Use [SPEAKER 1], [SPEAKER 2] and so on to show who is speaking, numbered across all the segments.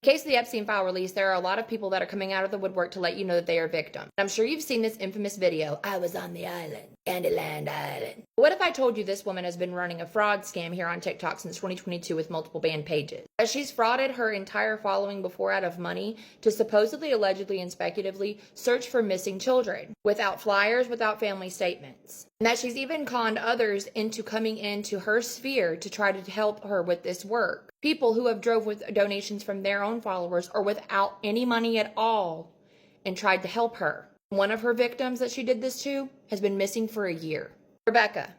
[SPEAKER 1] In case of the Epstein file release, there are a lot of people that are coming out of the woodwork to let you know that they are victims. I'm sure you've seen this infamous video, I was on the island, Candyland Island. What if I told you this woman has been running a fraud scam here on TikTok since 2022 with multiple banned pages? As she's frauded her entire following before out of money to supposedly, allegedly, and speculatively search for missing children, without flyers, without family statements. And that she's even conned others into coming into her sphere to try to help her with this work. People who have drove with donations from their own followers or without any money at all and tried to help her. One of her victims that she did this to has been missing for a year. Rebecca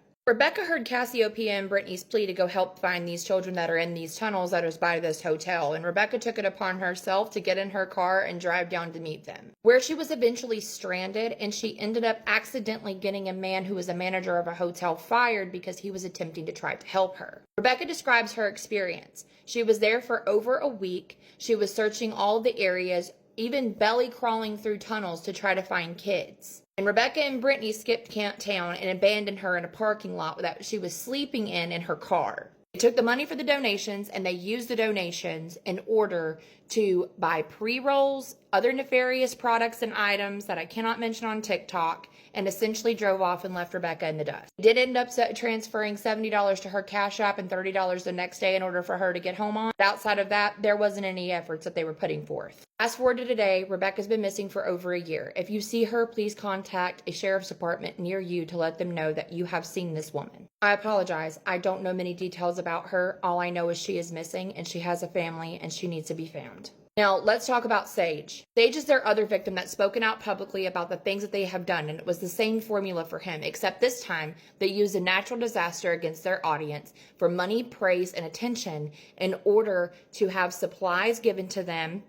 [SPEAKER 1] heard Cassiopeia and Brittany's plea to go help find these children that are in these tunnels that is by this hotel, and Rebecca took it upon herself to get in her car and drive down to meet them, where she was eventually stranded, and she ended up accidentally getting a man who was a manager of a hotel fired because he was attempting to try to help her. Rebecca describes her experience. She was there for over a week. She was searching all the areas, even belly crawling through tunnels to try to find kids. And Rebecca and Brittany skipped town and abandoned her in a parking lot that she was sleeping in her car. They took the money for the donations and they used the donations in order to buy pre-rolls, other nefarious products and items that I cannot mention on TikTok, and essentially drove off and left Rebecca in the dust. They did end up transferring $70 to her Cash App and $30 the next day in order for her to get home on. But outside of that, there wasn't any efforts that they were putting forth. Fast forward to today, Rebecca's been missing for over a year. If you see her, please contact a sheriff's department near you to let them know that you have seen this woman. I apologize. I don't know many details about her. All I know is she is missing and she has a family and she needs to be found. Now, let's talk about Sage. Sage is their other victim that's spoken out publicly about the things that they have done, and it was the same formula for him, except this time they used a natural disaster against their audience for money, praise, and attention in order to have supplies given to them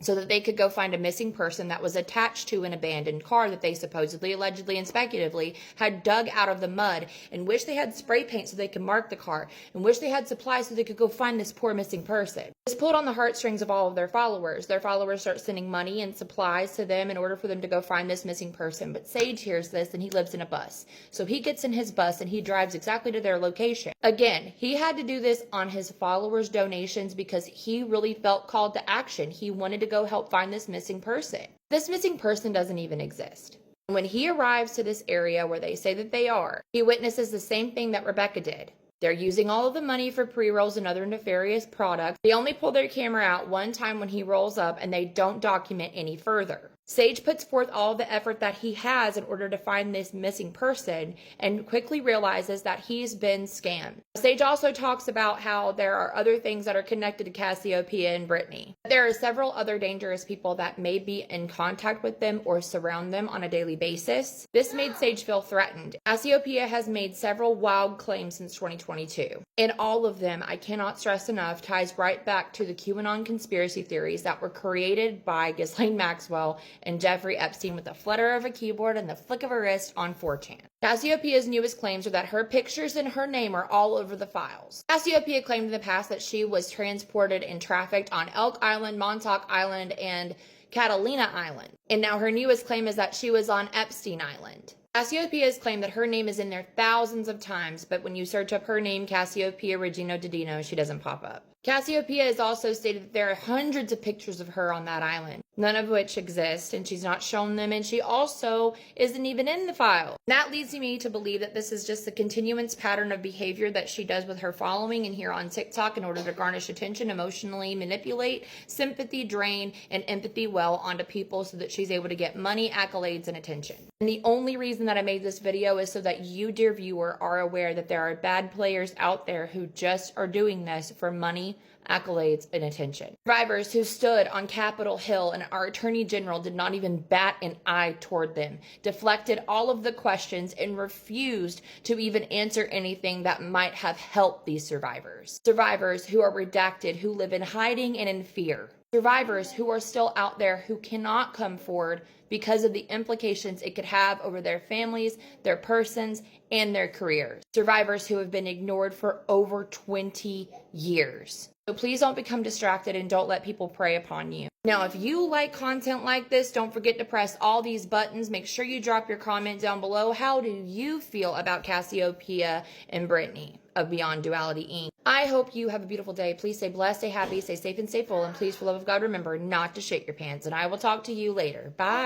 [SPEAKER 1] so that they could go find a missing person that was attached to an abandoned car that they supposedly, allegedly, and speculatively had dug out of the mud, and wish they had spray paint so they could mark the car, and wish they had supplies so they could go find this poor missing person. This pulled on the heartstrings of all of their followers. Their followers start sending money and supplies to them in order for them to go find this missing person. But Sage hears this and he lives in a bus. So he gets in his bus and he drives exactly to their location. Again, he had to do this on his followers' donations because he really felt called to action. He wanted to go help find this missing person. This missing person doesn't even exist. When he arrives to this area where they say that they are, he witnesses the same thing that Rebecca did. They're using all of the money for pre-rolls and other nefarious products. They only pull their camera out one time when he rolls up and they don't document any further. Sage puts forth all the effort that he has in order to find this missing person and quickly realizes that he's been scammed. Sage also talks about how there are other things that are connected to Cassiopeia and Brittany. There are several other dangerous people that may be in contact with them or surround them on a daily basis. This made Sage feel threatened. Cassiopeia has made several wild claims since 2022. And all of them, I cannot stress enough, ties right back to the QAnon conspiracy theories that were created by Ghislaine Maxwell and Jeffrey Epstein with a flutter of a keyboard and the flick of a wrist on 4chan. Cassiopeia's newest claims are that her pictures and her name are all over the files. Cassiopeia claimed in the past that she was transported and trafficked on Elk Island, Montauk Island, and Catalina Island. And now her newest claim is that she was on Epstein Island. Cassiopeia has claimed that her name is in there thousands of times, but when you search up her name, Cassiopeia Regino Didino, she doesn't pop up. Cassiopeia has also stated that there are hundreds of pictures of her on that island, none of which exist, and she's not shown them, and she also isn't even in the file. And that leads me to believe that this is just a continuance pattern of behavior that she does with her following and here on TikTok in order to garnish attention, emotionally manipulate, sympathy drain, and empathy well onto people so that she's able to get money, accolades, and attention. And the only reason that I made this video is so that you, dear viewer, are aware that there are bad players out there who just are doing this for money, accolades, and attention. Survivors who stood on Capitol Hill and our Attorney General did not even bat an eye toward them, deflected all of the questions, and refused to even answer anything that might have helped these survivors. Survivors who are redacted, who live in hiding and in fear. Survivors who are still out there who cannot come forward because of the implications it could have over their families, their persons, and their careers. Survivors who have been ignored for over 20 years. So please don't become distracted and don't let people prey upon you. Now, if you like content like this, don't forget to press all these buttons. Make sure you drop your comment down below. How do you feel about Cassiopeia and Brittany? of Beyond Duality Inc. I hope you have a beautiful day. Please stay blessed, stay happy, stay safe and stay full, and please, for the love of God, remember not to shit your pants. And I will talk to you later. Bye.